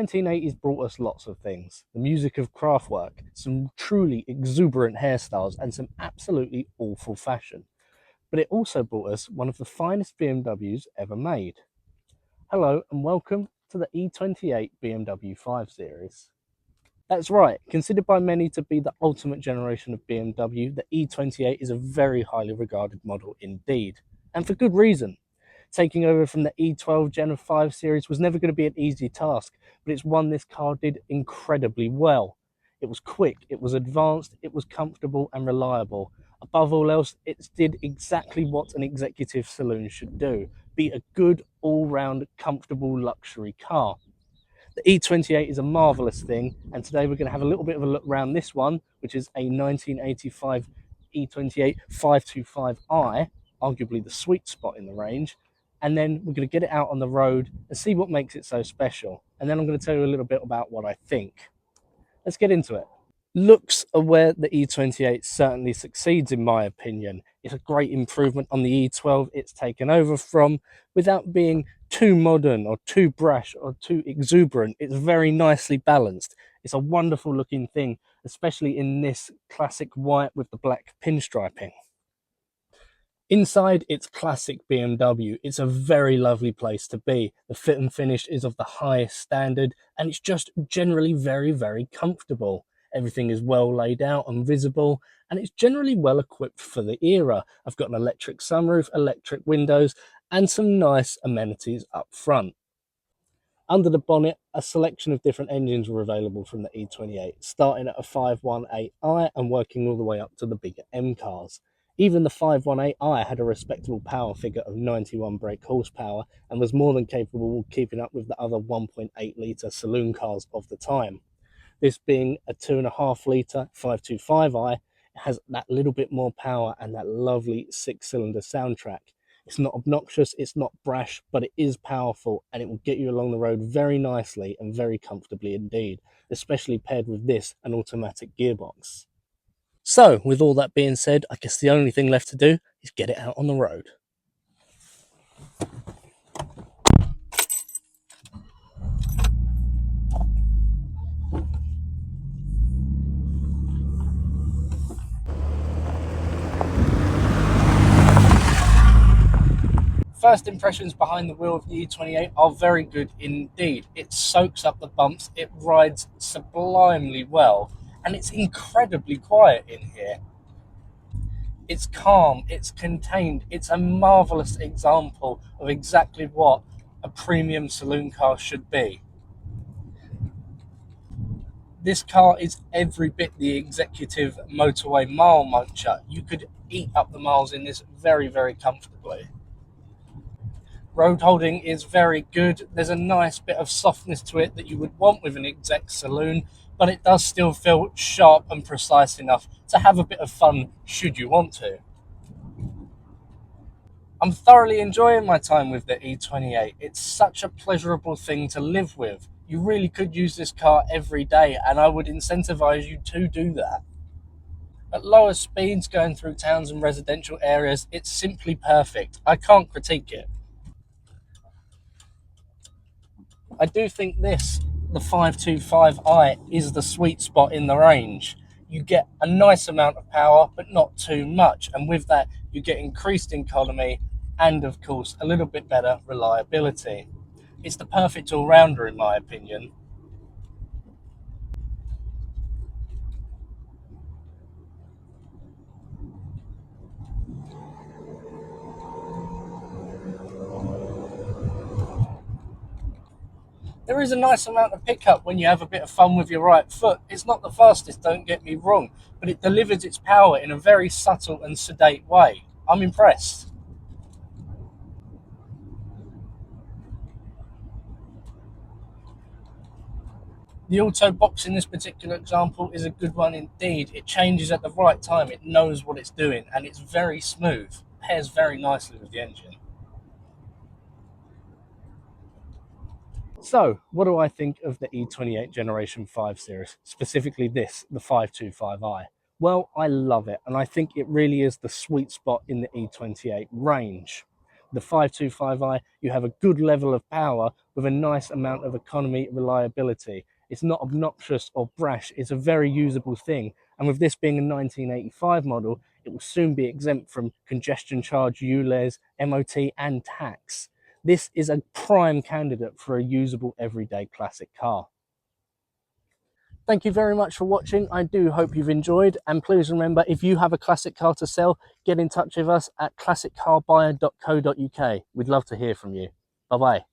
1980s brought us lots of things. The music of Kraftwerk, some truly exuberant hairstyles, and some absolutely awful fashion. But it also brought us one of the finest BMWs ever made. Hello and welcome to the E28 BMW 5 Series. That's right, considered by many to be the ultimate generation of BMW, the E28 is a very highly regarded model indeed, and for good reason. Taking over from the E12 Gen 5 series was never going to be an easy task, but it's one this car did incredibly well. It was quick, it was advanced, it was comfortable and reliable. Above all else, it did exactly what an executive saloon should do, be a good, all-round, comfortable luxury car. The E28 is a marvellous thing, and today we're going to have a little bit of a look around this one, which is a 1985 E28 525i, arguably the sweet spot in the range, and then we're going to get it out on the road and see what makes it so special. And then I'm going to tell you a little bit about what I think. Let's get into it. Looks are where the E28 certainly succeeds, in my opinion. It's a great improvement on the E12 it's taken over from, without being too modern or too brash or too exuberant. It's very nicely balanced. It's a wonderful looking thing, especially in this classic white with the black pinstriping. Inside, it's classic BMW. It's a very lovely place to be. The fit and finish is of the highest standard, and it's just generally very, very comfortable. Everything is well laid out and visible, and it's generally well equipped for the era. I've got an electric sunroof, electric windows, and some nice amenities up front. Under the bonnet, a selection of different engines were available from the E28, starting at a 518i and working all the way up to the bigger M cars. Even the 518i had a respectable power figure of 91 brake horsepower and was more than capable of keeping up with the other 1.8 litre saloon cars of the time. This being a 2.5 litre 525i, it has that little bit more power and that lovely 6-cylinder soundtrack. It's not obnoxious, it's not brash, but it is powerful and it will get you along the road very nicely and very comfortably indeed, especially paired with this, an automatic gearbox. So, with all that being said, I guess the only thing left to do is get it out on the road. First impressions behind the wheel of the E28 are very good indeed. It soaks up the bumps, it rides sublimely well, and it's incredibly quiet in here. It's calm, it's contained, it's a marvellous example of exactly what a premium saloon car should be. This car is every bit the executive motorway mile muncher. You could eat up the miles in this very, very comfortably. Road holding is very good. There's a nice bit of softness to it that you would want with an exec saloon, but it does still feel sharp and precise enough to have a bit of fun should you want to. I'm thoroughly enjoying my time with the E28. It's such a pleasurable thing to live with. You really could use this car every day, and I would incentivize you to do that. At lower speeds, going through towns and residential areas, it's simply perfect. I can't critique it. I do think this, the 525i, is the sweet spot in the range. You get a nice amount of power, but not too much. And with that, you get increased economy and, of course, a little bit better reliability. It's the perfect all-rounder, in my opinion. There is a nice amount of pickup when you have a bit of fun with your right foot. It's not the fastest, don't get me wrong, but it delivers its power in a very subtle and sedate way. I'm impressed. The auto box in this particular example is a good one indeed. It changes at the right time, it knows what it's doing, and it's very smooth. Pairs very nicely with the engine. So, what do I think of the E28 Generation 5 series, specifically this, the 525i? Well, I love it, and I think it really is the sweet spot in the E28 range. the 525i, you have a good level of power with a nice amount of economy reliability. It's not obnoxious or brash, it's a very usable thing. And with this being a 1985 model, it will soon be exempt from congestion charge, ULEZ, MOT and tax. This is a prime candidate for a usable everyday classic car. Thank you very much for watching. I do hope you've enjoyed, and please remember, if you have a classic car to sell, get in touch with us at classiccarbuyer.co.uk. We'd love to hear from you. Bye bye.